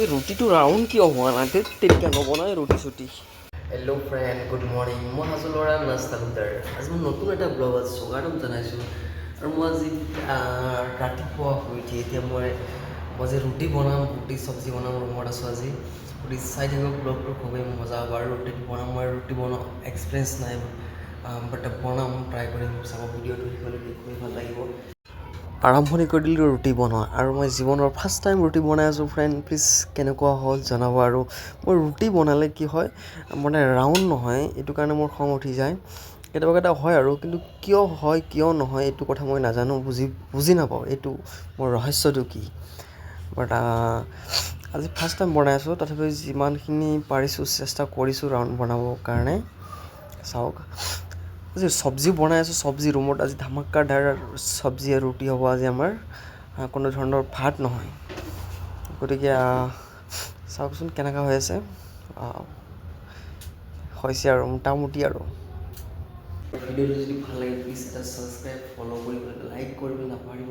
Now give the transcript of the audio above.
এই ৰুটিটো ৰাউণ্ড কিয় হোৱা নাই তেতিয়া নবনায় ৰুটি চুটি। Hello' friend, good morning. মই হাজো ল'ৰা নাস্তা কুটাৰ। আজি মই নতুন এটা ব্লগত স্বাগতম জনাইছোঁ। আৰু মই আজি ৰাতিপুৱা শুই উঠি এতিয়া মই যে ৰুটি বনাম, ৰুটি চব্জি বনাম ৰুমত আছোঁ আজি। ৰুটি চাই থাকিব ব্লগটো খুবেই মজা হ'ব। আৰু ৰুটি বনাম, মই ৰুটি বনোৱা এক্সপিৰিয়েঞ্চ নাই, বাট বনাম, ট্ৰাই কৰিম। চাব ভিডিঅ'টো শিকিবলৈ খুবেই ভাল লাগিব। আৰম্ভণি কৰি দিলোঁ ৰুটি বনোৱা, আৰু মই জীৱনৰ ফাৰ্ষ্ট টাইম ৰুটি বনাই আছোঁ ফ্ৰেণ্ড। প্লিজ কেনেকুৱা হ'ল জনাব। আৰু মই ৰুটি বনালে কি হয়, মানে ৰাউণ্ড নহয়, এইটো কাৰণে মোৰ খং উঠি যায়। কেতিয়াবা হয় আৰু, কিন্তু কিয় হয় কিয় নহয় এইটো কথা মই নাজানো, বুজি নাপাওঁ এইটো মোৰ ৰহস্যটো কি। বাট আজি ফাৰ্ষ্ট টাইম বনাই আছোঁ, তথাপিও যিমানখিনি পাৰিছোঁ চেষ্টা কৰিছোঁ ৰাউণ্ড বনাবৰ কাৰণে। চাওক, আজি চব্জি বনাই আছোঁ, চব্জি ৰুমত আজি ধামাকাদাৰ চব্জি আৰু ৰুটি হ'ব আজি আমাৰ, কোনো ধৰণৰ ভাত নহয়। গতিকে চাওকচোন কেনেকুৱা হৈ আছে। হৈছে আৰু মোটামুটি আৰু। ভিডিঅ'টো যদি ভাল লাগে প্লিজ এটা ছাবস্ক্ৰাইব, ফ'ল' কৰিব, লাইক কৰিবলৈ নাপাহৰিব।